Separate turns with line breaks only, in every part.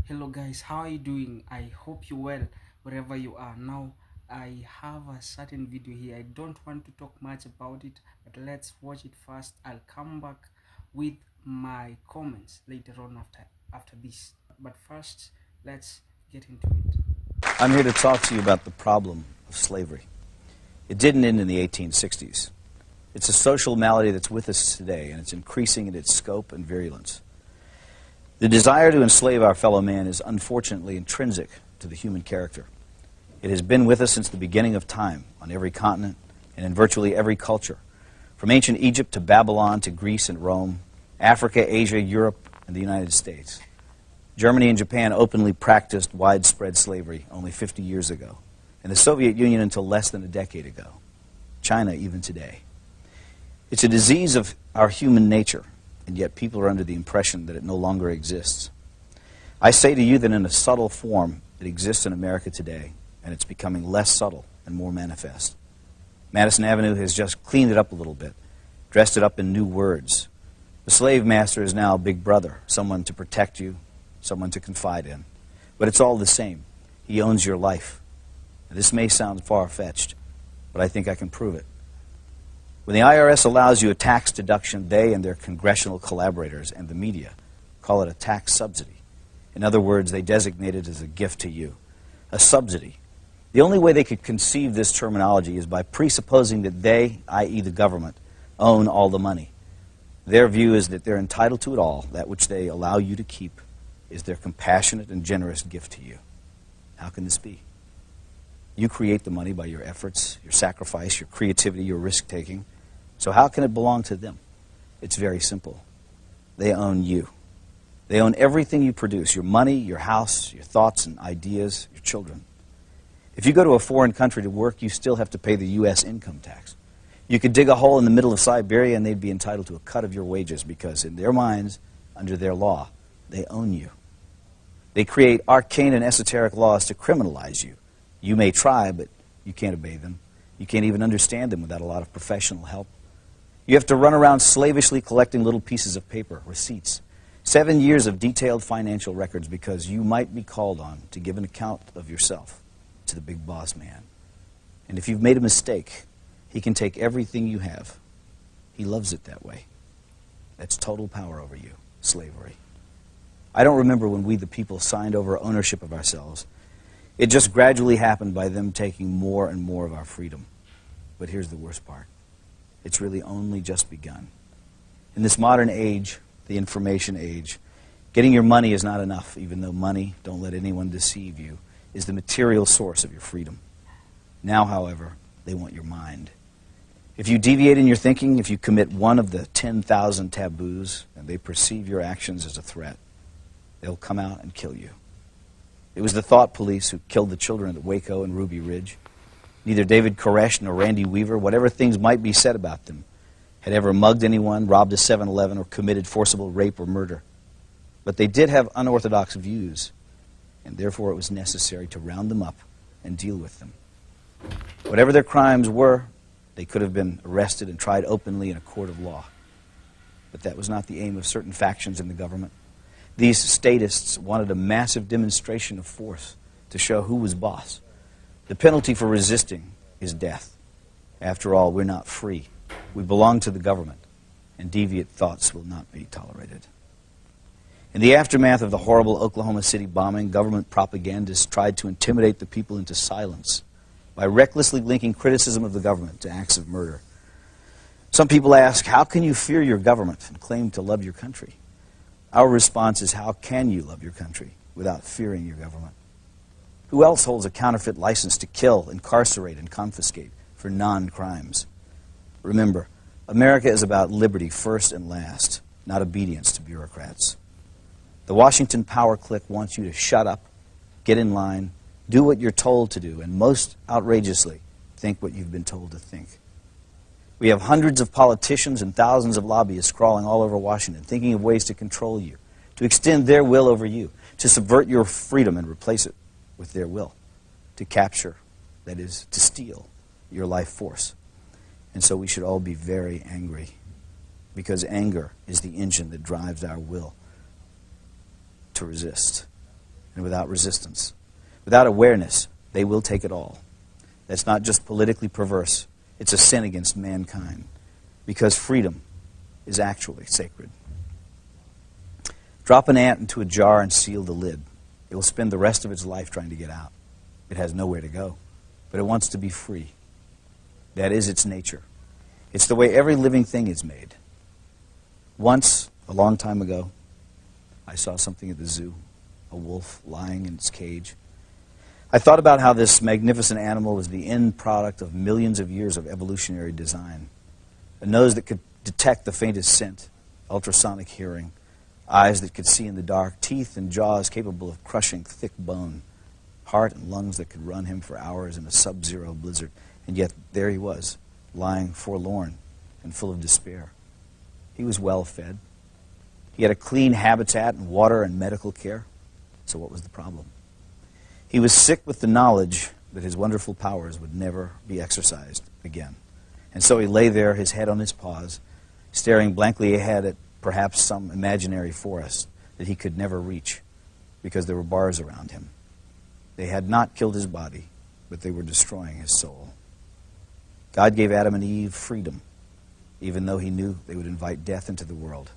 Hello guys, how are you doing? I hope you well wherever you are. Now I have a certain video here. I don't want to talk much about it, but let's watch it first. I'll come back with my comments later on after this. But first, let's get into it.
I'm here to talk to you about the problem of slavery. It didn't end in the 1860s. It's a social malady that's with us today, and it's increasing in its scope and virulence. The desire to enslave our fellow man is unfortunately intrinsic to the human character. It has been with us since the beginning of time, on every continent and in virtually every culture, from ancient Egypt to Babylon to Greece and Rome, Africa, Asia, Europe, and the United States. Germany and Japan openly practiced widespread slavery only 50 years ago, and the Soviet Union until less than a decade ago. China even today. It's a disease of our human nature, and yet people are under the impression that it no longer exists. I say to you that in a subtle form it exists in America today, and it's becoming less subtle and more manifest. Madison Avenue has just cleaned it up a little bit, dressed it up in new words. The slave master is now Big Brother, someone to protect you, someone to confide in. But it's all the same. He owns your life. Now, this may sound far-fetched, but I think I can prove it. When the IRS allows you a tax deduction, they and their congressional collaborators and the media call it a tax subsidy. In other words, they designate it as a gift to you, a subsidy. The only way they could conceive this terminology is by presupposing that they, i.e. the government, own all the money. Their view is that they're entitled to it all. That which they allow you to keep is their compassionate and generous gift to you. How can this be? You create the money by your efforts, your sacrifice, your creativity, your risk-taking. So how can it belong to them? It's very simple. They own you. They own everything you produce, your money, your house, your thoughts and ideas, your children. If you go to a foreign country to work, you still have to pay the U.S. income tax. You could dig a hole in the middle of Siberia and they'd be entitled to a cut of your wages because in their minds, under their law, they own you. They create arcane and esoteric laws to criminalize you. You may try, but you can't obey them. You can't even understand them without a lot of professional help. You have to run around slavishly collecting little pieces of paper, receipts, 7 years of detailed financial records because you might be called on to give an account of yourself to the big boss man. And if you've made a mistake, he can take everything you have. He loves it that way. That's total power over you, slavery. I don't remember when we, the people, signed over ownership of ourselves. It just gradually happened by them taking more and more of our freedom. But here's the worst part. It's really only just begun. In this modern age, the information age, getting your money is not enough, even though money, don't let anyone deceive you, is the material source of your freedom. Now, however, they want your mind. If you deviate in your thinking, if you commit one of the 10,000 taboos, and they perceive your actions as a threat, they'll come out and kill you. It was the thought police who killed the children at Waco and Ruby Ridge. Neither David Koresh nor Randy Weaver, whatever things might be said about them, had ever mugged anyone, robbed a 7-Eleven, or committed forcible rape or murder. But they did have unorthodox views, and therefore it was necessary to round them up and deal with them. Whatever their crimes were, they could have been arrested and tried openly in a court of law. But that was not the aim of certain factions in the government. These statists wanted a massive demonstration of force to show who was boss. The penalty for resisting is death. After all, we're not free. We belong to the government, and deviant thoughts will not be tolerated. In the aftermath of the horrible Oklahoma City bombing, government propagandists tried to intimidate the people into silence by recklessly linking criticism of the government to acts of murder. Some people ask, how can you fear your government and claim to love your country? Our response is, how can you love your country without fearing your government? Who else holds a counterfeit license to kill, incarcerate, and confiscate for non-crimes? Remember, America is about liberty first and last, not obedience to bureaucrats. The Washington power clique wants you to shut up, get in line, do what you're told to do, and most outrageously, think what you've been told to think. We have hundreds of politicians and thousands of lobbyists crawling all over Washington, thinking of ways to control you, to extend their will over you, to subvert your freedom and replace it with their will, to capture, that is, to steal your life force. And so we should all be very angry, because anger is the engine that drives our will to resist. and without resistance. Without awareness, they will take it all. That's not just politically perverse, it's a sin against mankind, because freedom is actually sacred. Drop an ant into a jar and seal the lid. It will spend the rest of its life trying to get out. It has nowhere to go, but it wants to be free. That is its nature. It's the way every living thing is made. Once, a long time ago, I saw something at the zoo, a wolf lying in its cage. I thought about how this magnificent animal was the end product of millions of years of evolutionary design. A nose that could detect the faintest scent, ultrasonic hearing, eyes that could see in the dark, teeth and jaws capable of crushing thick bone, heart and lungs that could run him for hours in a sub-zero blizzard. And yet there he was, lying forlorn and full of despair. He was well fed. He had a clean habitat and water and medical care. So what was the problem? He was sick with the knowledge that his wonderful powers would never be exercised again. And so he lay there, his head on his paws, staring blankly ahead at perhaps some imaginary forest that he could never reach because there were bars around him. They had not killed his body, but they were destroying his soul. God gave Adam and Eve freedom, even though he knew they would invite death into the world.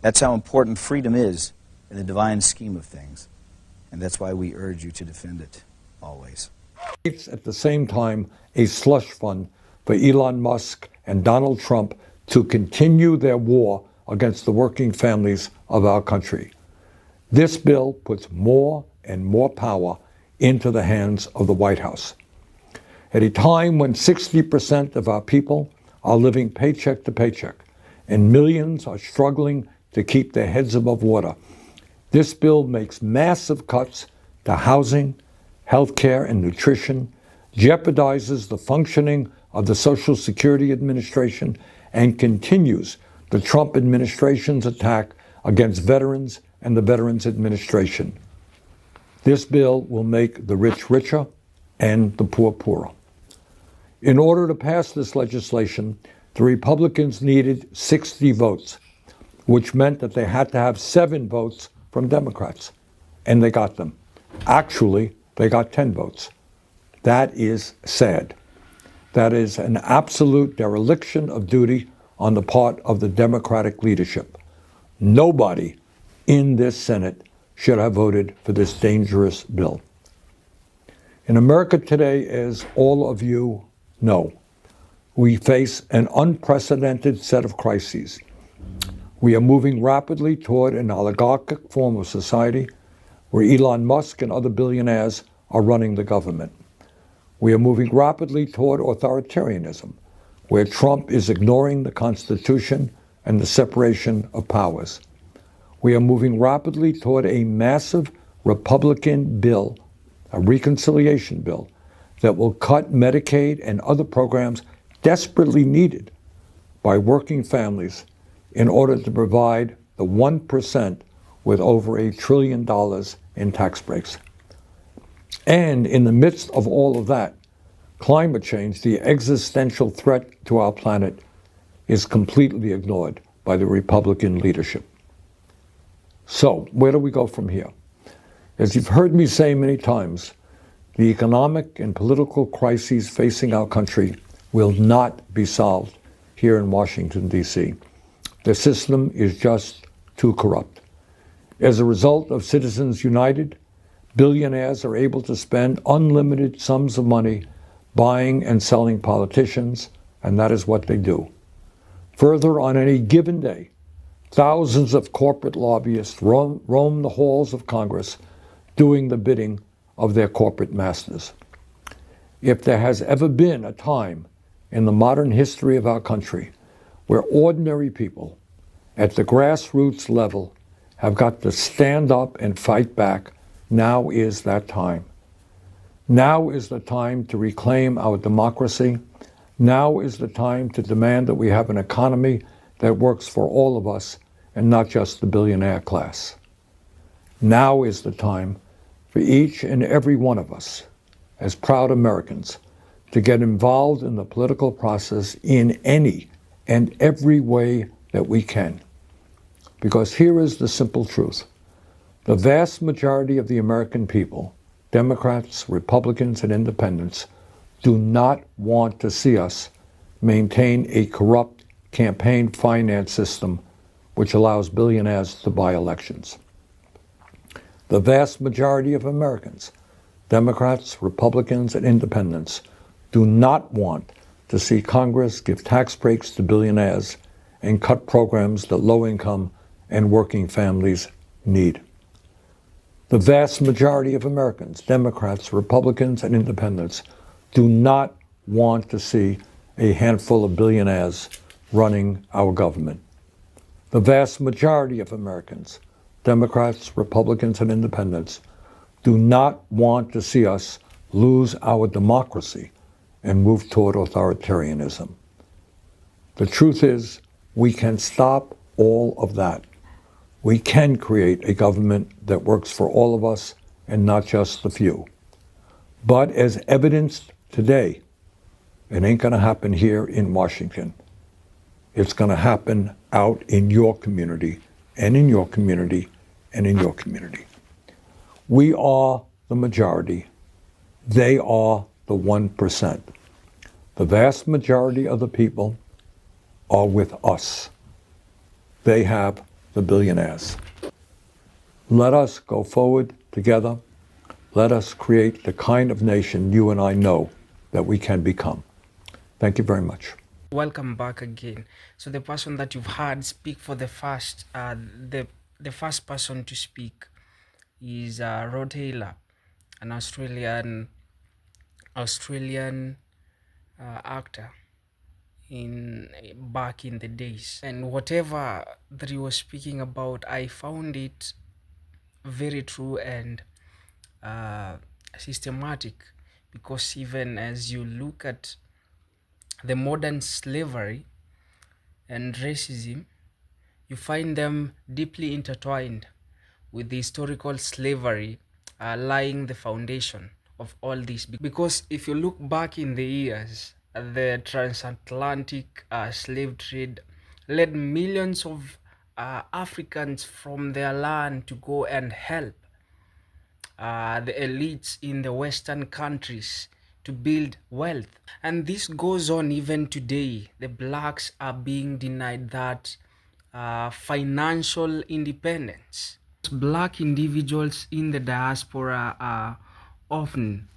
That's how important freedom is in the divine scheme of things. And that's why we urge you to defend it always.
It's at the same time a slush fund for Elon Musk and Donald Trump to continue their war against the working families of our country. This bill puts more and more power into the hands of the White House. At a time when 60% of our people are living paycheck to paycheck and millions are struggling to keep their heads above water, this bill makes massive cuts to housing, health care, and nutrition, jeopardizes the functioning of the Social Security Administration, and continues the Trump administration's attack against veterans and the Veterans Administration. This bill will make the rich richer and the poor poorer. In order to pass this legislation, the Republicans needed 60 votes, which meant that they had to have 7 votes from Democrats, and they got them. Actually, they got 10 votes. That is sad. That is an absolute dereliction of duty on the part of the Democratic leadership. Nobody in this Senate should have voted for this dangerous bill. In America today, as all of you know, we face an unprecedented set of crises. We are moving rapidly toward an oligarchic form of society where Elon Musk and other billionaires are running the government. We are moving rapidly toward authoritarianism, where Trump is ignoring the Constitution and the separation of powers. We are moving rapidly toward a massive Republican bill, a reconciliation bill, that will cut Medicaid and other programs desperately needed by working families in order to provide the 1% with over $1 trillion in tax breaks. And in the midst of all of that, climate change, the existential threat to our planet, is completely ignored by the Republican leadership. So, where do we go from here? As you've heard me say many times, the economic and political crises facing our country will not be solved here in Washington, D.C. The system is just too corrupt. As a result of Citizens United, billionaires are able to spend unlimited sums of money buying and selling politicians, and that is what they do. Further, on any given day, thousands of corporate lobbyists roam the halls of Congress doing the bidding of their corporate masters. If there has ever been a time in the modern history of our country where ordinary people at the grassroots level have got to stand up and fight back, now is that time. Now is the time to reclaim our democracy. Now is the time to demand that we have an economy that works for all of us and not just the billionaire class. Now is the time for each and every one of us, as proud Americans, to get involved in the political process in any and every way that we can. Because here is the simple truth. The vast majority of the American people, Democrats, Republicans, and Independents, do not want to see us maintain a corrupt campaign finance system which allows billionaires to buy elections. The vast majority of Americans, Democrats, Republicans, and Independents, do not want to see Congress give tax breaks to billionaires and cut programs that low-income and working families need. The vast majority of Americans, Democrats, Republicans, and Independents, do not want to see a handful of billionaires running our government. The vast majority of Americans, Democrats, Republicans, and Independents, do not want to see us lose our democracy and move toward authoritarianism. The truth is, we can stop all of that. We can create a government that works for all of us and not just the few. But as evidenced today, it ain't going to happen here in Washington. It's going to happen out in your community, and in your community, and in your community. We are the majority. They are the 1%. The vast majority of the people are with us. They have the billionaires. Let us go forward together. Let us create the kind of nation you and I know that we can become. Thank you very much.
Welcome back again. So the person that you've heard speak for the first person to speak is Rod Taylor, an Australian actor back in the days. And whatever that he was speaking about, I found it very true and systematic, because even as you look at the modern slavery and racism, you find them deeply intertwined with the historical slavery lying the foundation of all this. Because if you look back in the years, the transatlantic slave trade led millions of Africans from their land to go and help the elites in the Western countries to build wealth. And this goes on even today. The blacks are being denied that financial independence. Black individuals in the diaspora are often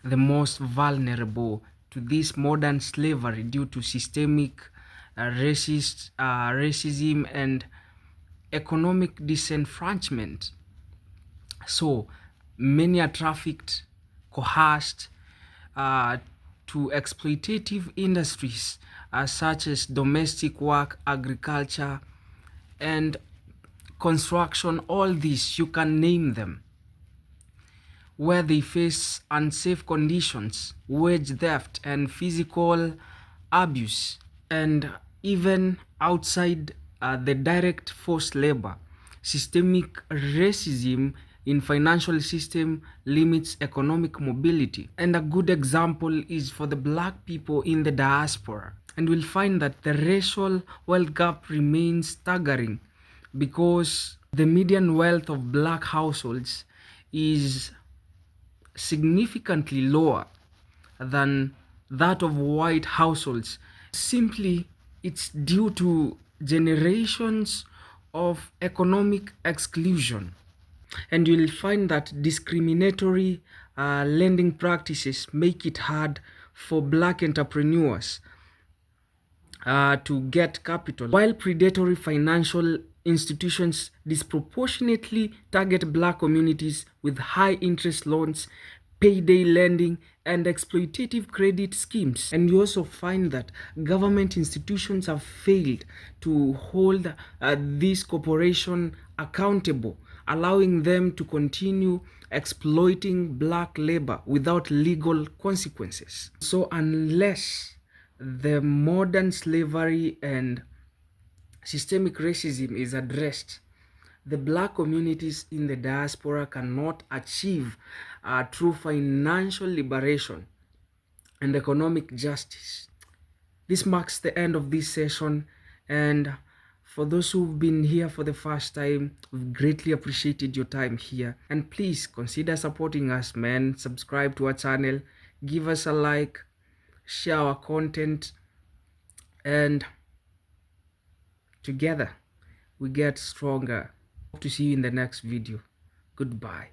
the most vulnerable to this modern slavery due to systemic racism and economic disenfranchisement. So many are trafficked, coerced to exploitative industries such as domestic work, agriculture, and construction. All these, you can name them, where they face unsafe conditions, wage theft, and physical abuse. And even outside the direct forced labor, systemic racism in financial system limits economic mobility. And a good example is for the black people in the diaspora. And we'll find that the racial wealth gap remains staggering, because the median wealth of black households is significantly lower than that of white households. Simply, it's due to generations of economic exclusion. And you'll find that discriminatory lending practices make it hard for black entrepreneurs to get capital, while predatory financial institutions disproportionately target black communities with high interest loans, payday lending, and exploitative credit schemes. And you also find that government institutions have failed to hold these corporations accountable, allowing them to continue exploiting black labor without legal consequences. So unless the modern slavery and systemic racism is addressed, the black communities in the diaspora cannot achieve true financial liberation and economic justice. This marks the end of this session, and For those who've been here for the first time, we've greatly appreciated your time here. And please consider supporting us, man. Subscribe to our channel, give us a like, share our content, and together we get stronger. Hope to see you in the next video. Goodbye.